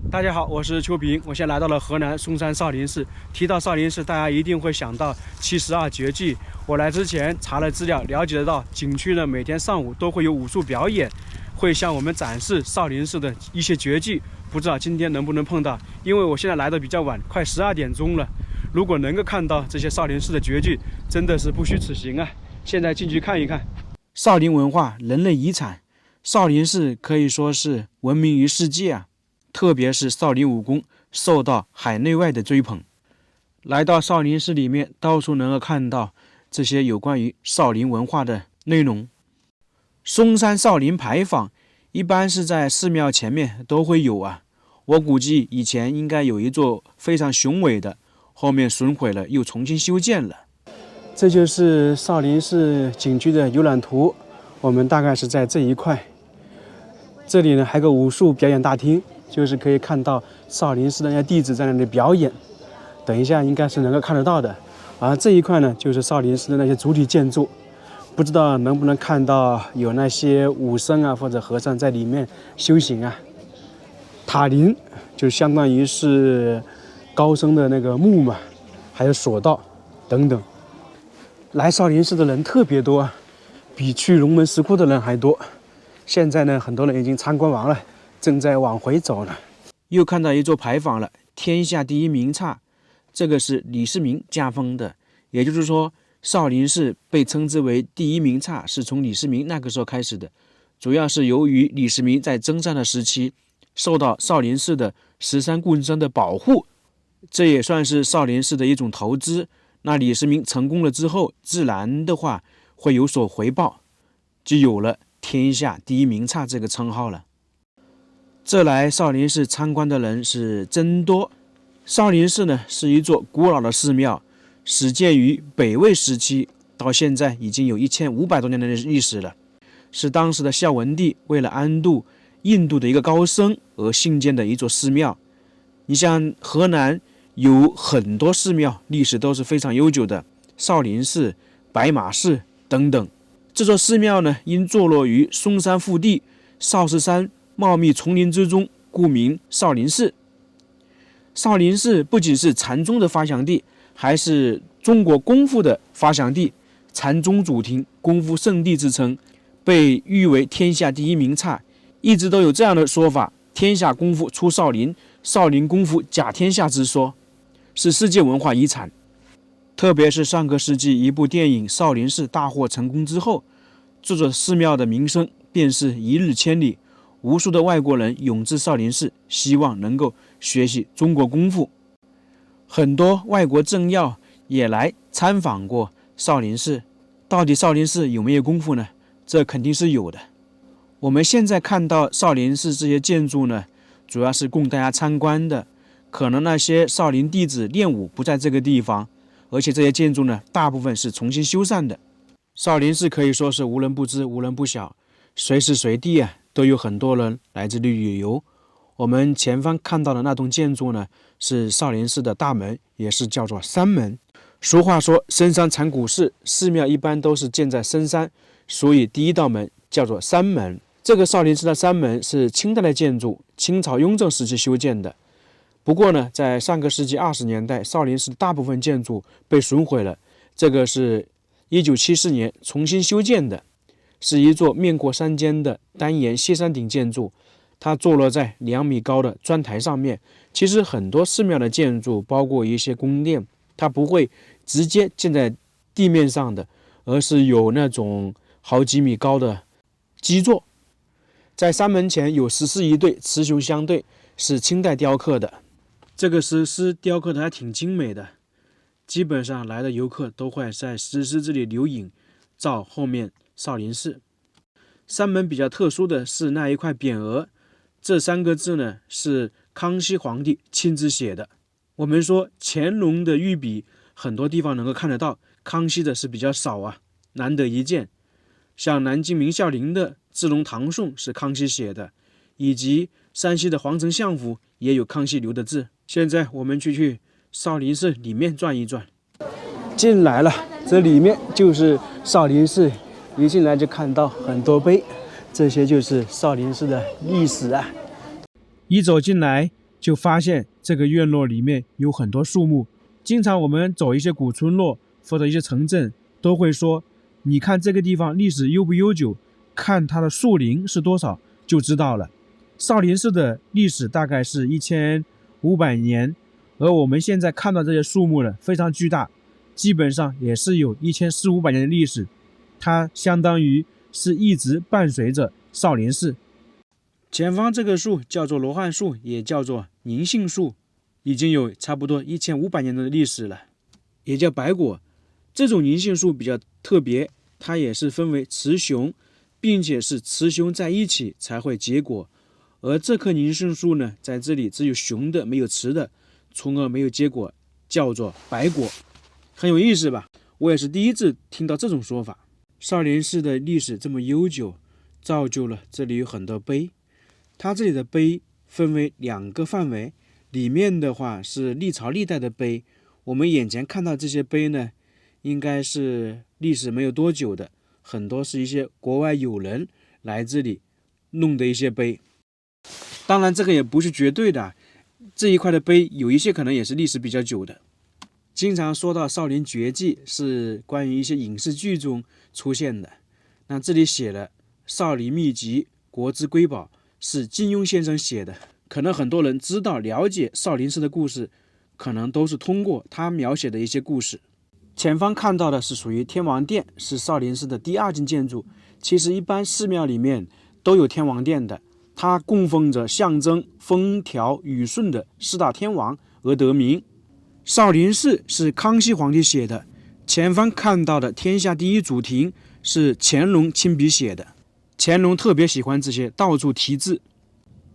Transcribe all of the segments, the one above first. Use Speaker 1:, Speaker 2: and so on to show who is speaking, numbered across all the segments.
Speaker 1: 大家好，我是邱平，我现在来到了河南嵩山少林寺。提到少林寺，大家一定会想到72绝技。我来之前查了资料，了解得到景区呢每天上午都会有武术表演，会向我们展示少林寺的一些绝技。不知道今天能不能碰到，因为我现在来的比较晚，快12点钟了。如果能够看到这些少林寺的绝技，真的是不虚此行啊！现在进去看一看。少林文化，人类遗产，少林寺可以说是闻名于世界啊。特别是少林武功受到海内外的追捧。来到少林寺里面，到处能够看到这些有关于少林文化的内容。嵩山少林牌坊一般是在寺庙前面都会有啊。我估计以前应该有一座非常雄伟的，后面损毁了又重新修建了。这就是少林寺景区的游览图，我们大概是在这一块。这里呢还有个武术表演大厅，就是可以看到少林寺的那些弟子在那里表演，等一下应该是能够看得到的。而这一块呢，就是少林寺的那些主体建筑，不知道能不能看到有那些武僧啊或者和尚在里面修行啊。塔林就相当于是高僧的那个墓嘛，还有索道等等。来少林寺的人特别多，比去龙门石窟的人还多。现在呢，很多人已经参观完了，正在往回走了。又看到一座牌坊了，天下第一名刹，这个是李世民加封的，也就是说少林寺被称之为第一名刹是从李世民那个时候开始的，主要是由于李世民在征战的时期受到少林寺的13棍僧的保护，这也算是少林寺的一种投资。那李世民成功了之后，自然的话会有所回报，就有了天下第一名刹这个称号了。这来少林寺参观的人是真多。少林寺呢是一座古老的寺庙，始建于北魏时期，到现在已经有1500多年的历史了，是当时的孝文帝为了安度印度的一个高僧而兴建的一座寺庙。你像河南有很多寺庙历史都是非常悠久的，少林寺、白马寺等等。这座寺庙呢，因坐落于嵩山腹地少室山茂密丛林之中，故名少林寺。少林寺不仅是禅宗的发祥地，还是中国功夫的发祥地，禅宗主庭、功夫圣地之称，被誉为天下第一名刹。一直都有这样的说法：天下功夫出少林，少林功夫甲天下之说，是世界文化遗产。特别是上个世纪一部电影《少林寺》大获成功之后，这座寺庙的名声便是一日千里，无数的外国人涌至少林寺，希望能够学习中国功夫。很多外国政要也来参访过少林寺。到底少林寺有没有功夫呢？这肯定是有的。我们现在看到少林寺这些建筑呢，主要是供大家参观的，可能那些少林弟子练武不在这个地方，而且这些建筑呢，大部分是重新修缮的。少林寺可以说是无人不知，无人不晓，随时随地啊都有很多人来这里旅游。我们前方看到的那栋建筑呢，是少林寺的大门，也是叫做山门。俗话说深山藏古寺，寺庙一般都是建在深山，所以第一道门叫做山门。这个少林寺的山门是清代的建筑，清朝雍正时期修建的。不过呢，在上个世纪20年代，少林寺大部分建筑被损毁了。这个是1974年重新修建的，是一座面过山尖的单檐歇山顶建筑，它坐落在2米高的砖台上面。其实很多寺庙的建筑，包括一些宫殿，它不会直接建在地面上的，而是有那种好几米高的基座。在山门前有石狮一对，雌雄相对，是清代雕刻的。这个石狮雕刻的还挺精美的，基本上来的游客都会在石狮这里留影，照后面少林寺。山门比较特殊的是那一块匾额，这3个字呢是康熙皇帝亲自写的。我们说乾隆的御笔很多地方能够看得到，康熙的是比较少啊，难得一见。像南京明孝陵的智龙唐颂是康熙写的，以及山西的皇城相府也有康熙留的字。现在我们去少林寺里面转一转。进来了，这里面就是少林寺，一进来就看到很多碑，这些就是少林寺的历史啊。一走进来就发现这个院落里面有很多树木。经常我们走一些古村落或者一些城镇，都会说，你看这个地方历史悠不悠久，看它的树龄是多少就知道了。少林寺的历史大概是1500年，而我们现在看到这些树木呢，非常巨大，基本上也是有1400-1500年的历史，它相当于是一直伴随着少林寺。前方这个树叫做罗汉树，也叫做宁性树，已经有差不多1500年的历史了，也叫白果。这种宁性树比较特别，它也是分为雌雄，并且是雌雄在一起才会结果。而这棵宁性树呢，在这里只有雄的没有雌的，从而没有结果，叫做白果。很有意思吧？我也是第一次听到这种说法。少林寺的历史这么悠久，造就了这里有很多碑。它这里的碑分为2个范围，里面的话是历朝历代的碑。我们眼前看到这些碑呢，应该是历史没有多久的，很多是一些国外友人来这里弄的一些碑。当然这个也不是绝对的，这一块的碑有一些可能也是历史比较久的。经常说到少林绝技是关于一些影视剧中出现的，那这里写了少林秘籍国之瑰宝是金庸先生写的，可能很多人知道了解少林寺的故事，可能都是通过他描写的一些故事。前方看到的是属于天王殿，是少林寺的第2进建筑。其实一般寺庙里面都有天王殿的，它供奉着象征风调雨顺的4大天王而得名。少林寺是康熙皇帝写的，前方看到的天下第一祖庭是乾隆亲笔写的。乾隆特别喜欢这些到处题字。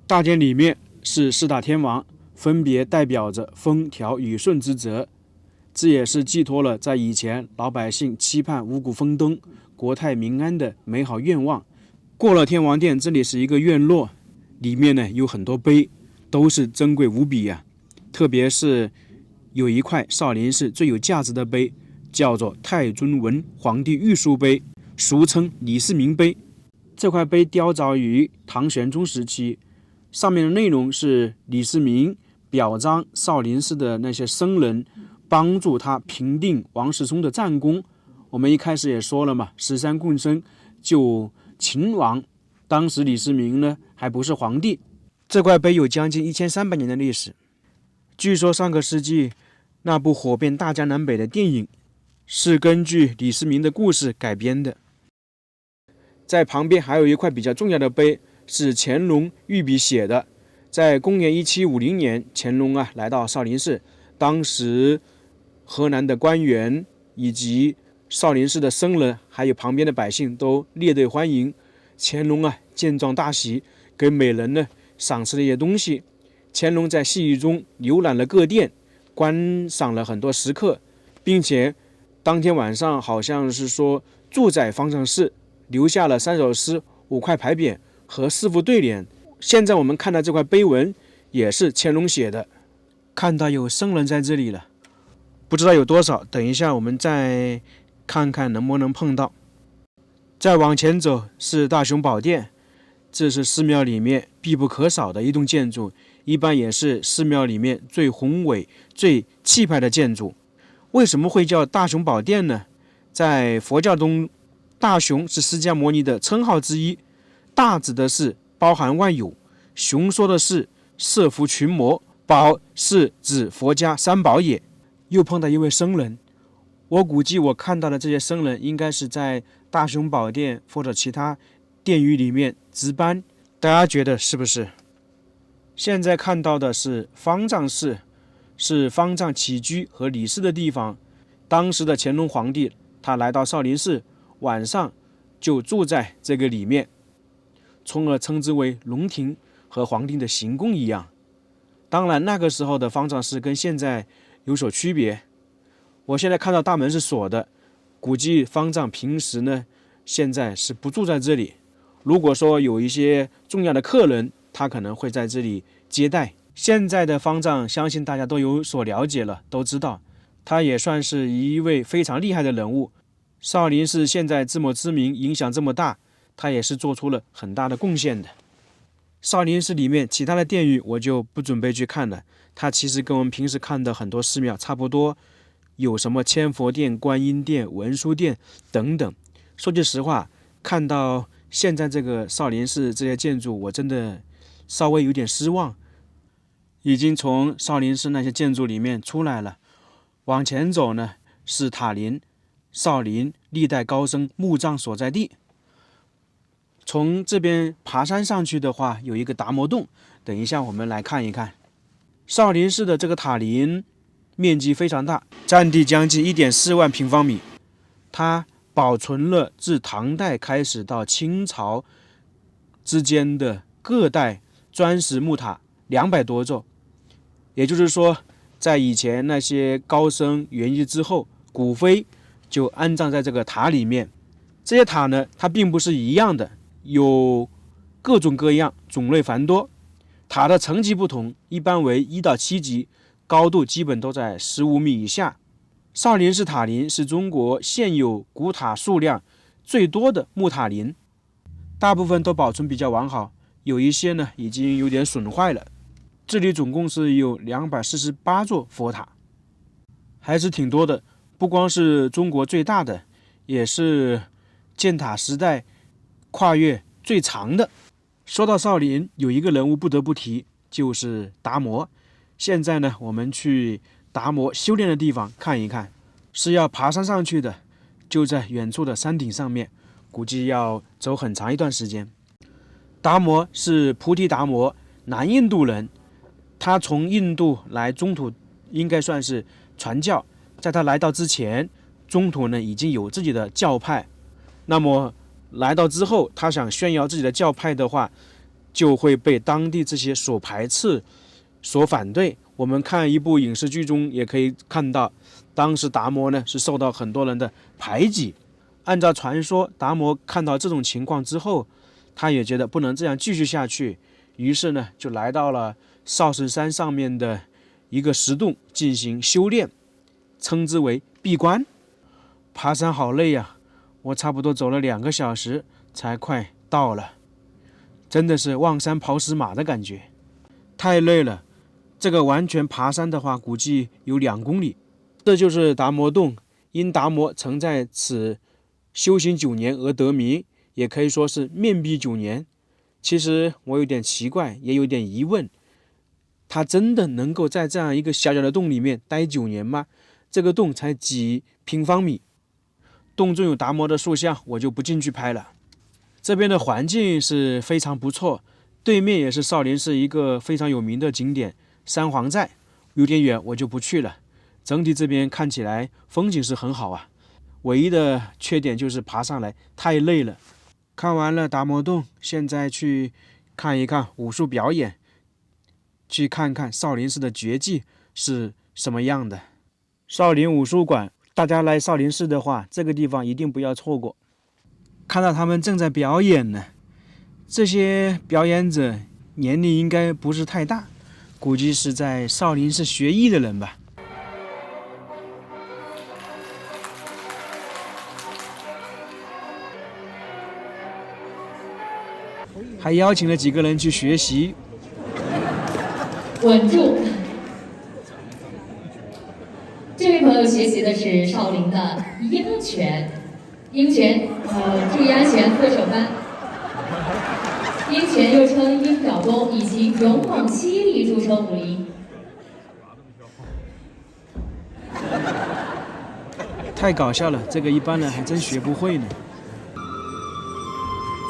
Speaker 1: 大殿里面是4大天王，分别代表着风调雨顺之泽，这也是寄托了在以前老百姓期盼五谷丰登、国泰民安的美好愿望。过了天王殿，这里是一个院落，里面呢有很多碑，都是珍贵无比呀。特别是有一块少林寺最有价值的碑，叫做太尊文皇帝御书碑，俗称李世民碑。这块碑雕凿于唐玄宗时期，上面的内容是李世民表彰少林寺的那些僧人帮助他平定王世充的战功。我们一开始也说了嘛，13共生救秦王，当时李世民呢还不是皇帝。这块碑有将近1300年的历史。据说上个世纪那部火遍大江南北的电影是根据李世民的故事改编的。在旁边还有一块比较重要的碑，是乾隆御笔写的。在公元1750年，乾隆来到少林寺，当时河南的官员以及少林寺的僧人还有旁边的百姓都列队欢迎。乾隆见状大喜，给每人呢赏赐了一些东西。乾隆在西域中浏览了各殿，观赏了很多石刻，并且当天晚上好像是说住在方丈室，留下了3首诗、5块牌匾和4副对联。现在我们看到这块碑文也是乾隆写的。看到有僧人在这里了，不知道有多少，等一下我们再看看能不能碰到。再往前走是大雄宝殿，这是寺庙里面必不可少的一栋建筑，一般也是寺庙里面最宏伟、最气派的建筑。为什么会叫大雄宝殿呢？在佛教中，大雄是释迦牟尼的称号之一，大指的是包含万有，雄说的是摄伏群魔，宝是指佛家3宝也。又碰到一位僧人，我估计我看到的这些僧人应该是在大雄宝殿或者其他殿宇里面值班，大家觉得是不是？现在看到的是方丈室，是方丈起居和理事的地方。当时的乾隆皇帝他来到少林寺，晚上就住在这个里面，从而称之为龙庭，和皇帝的行宫一样。当然那个时候的方丈室跟现在有所区别。我现在看到大门是锁的，估计方丈平时呢现在是不住在这里。如果说有一些重要的客人，他可能会在这里接待。现在的方丈相信大家都有所了解了，都知道他也算是一位非常厉害的人物。少林寺现在这么知名，影响这么大，他也是做出了很大的贡献的。少林寺里面其他的殿宇我就不准备去看了，它其实跟我们平时看的很多寺庙差不多，有什么千佛殿、观音殿、文殊殿等等。说句实话，看到现在这个少林寺这些建筑，我真的稍微有点失望。已经从少林寺那些建筑里面出来了，往前走呢是塔林，少林历代高僧墓葬所在地。从这边爬山上去的话，有一个达摩洞，等一下我们来看一看。少林寺的这个塔林面积非常大，占地将近1.4万平方米，它保存了自唐代开始到清朝之间的各代砖石木塔200多座。也就是说，在以前那些高僧圆寂之后，骨灰就安葬在这个塔里面。这些塔呢，它并不是一样的，有各种各样，种类繁多。塔的层级不同，一般为1到7级，高度基本都在15米以下。少林寺塔林是中国现有古塔数量最多的木塔林，大部分都保存比较完好，有一些呢已经有点损坏了。这里总共是有248座佛塔，还是挺多的，不光是中国最大的，也是建塔时代跨越最长的。说到少林，有一个人物不得不提，就是达摩。现在呢，我们去达摩修炼的地方看一看，是要爬山上去的，就在远处的山顶上面，估计要走很长一段时间。达摩是菩提达摩，南印度人，他从印度来中土，应该算是传教。在他来到之前，中土呢已经有自己的教派，那么来到之后，他想炫耀自己的教派的话，就会被当地这些所排斥、所反对。我们看一部影视剧中也可以看到，当时达摩呢是受到很多人的排挤。按照传说，达摩看到这种情况之后，他也觉得不能这样继续下去，于是呢就来到了少室山上面的一个石洞进行修炼，称之为闭关。爬山好累呀，我差不多走了2个小时才快到了，真的是望山跑死马的感觉，太累了。这个完全爬山的话，估计有2公里。这就是达摩洞，因达摩曾在此修行9年而得名，也可以说是面壁9年。其实我有点奇怪，也有点疑问，他真的能够在这样一个小小的洞里面待9年吗？这个洞才几平方米，洞中有达摩的塑像，我就不进去拍了。这边的环境是非常不错，对面也是少林寺一个非常有名的景点三皇寨，有点远我就不去了。整体这边看起来风景是很好啊，唯一的缺点就是爬上来太累了。看完了达摩洞，现在去看一看武术表演，去看看少林寺的绝技是什么样的。少林武术馆，大家来少林寺的话，这个地方一定不要错过。看到他们正在表演呢，这些表演者年龄应该不是太大，估计是在少林寺学艺的人吧。还邀请了几个人去学习。
Speaker 2: 稳住！这位朋友学习的是少林的鹰拳，注意安全，恪守班。鹰拳又称鹰爪功，以其勇猛犀利著称武林。
Speaker 1: 太搞笑了，这个一般人还真学不会呢。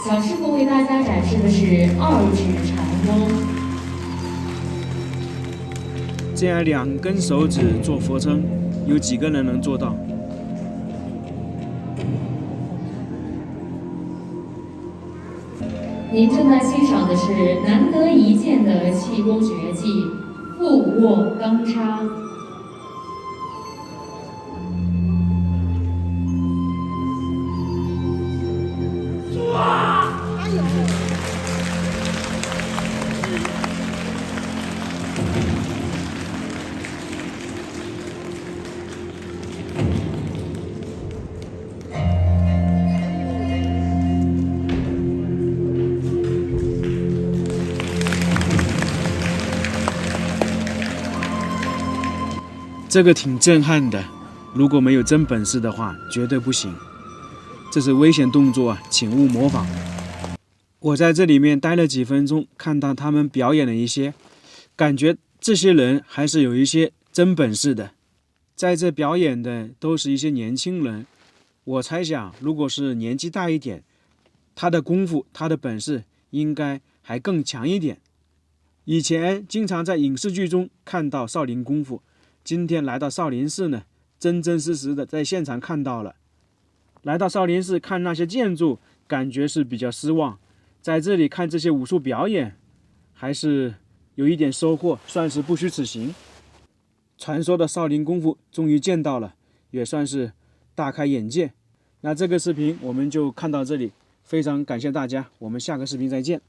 Speaker 2: 小师傅为大家展示的是2指禅功。
Speaker 1: 这样2根手指做佛撑，有几个人能做到？
Speaker 2: 您正在欣赏的是难得一见的气功绝技——腹卧钢叉。
Speaker 1: 这个挺震撼的，如果没有真本事的话，绝对不行。这是危险动作啊，请勿模仿。我在这里面待了几分钟，看到他们表演了一些，感觉这些人还是有一些真本事的。在这表演的都是一些年轻人，我猜想，如果是年纪大一点，他的功夫、他的本事应该还更强一点。以前经常在影视剧中看到少林功夫，今天来到少林寺呢，真真实实的在现场看到了。来到少林寺看那些建筑，感觉是比较失望。在这里看这些武术表演，还是有一点收获，算是不虚此行。传说的少林功夫终于见到了，也算是大开眼界。那这个视频我们就看到这里，非常感谢大家，我们下个视频再见。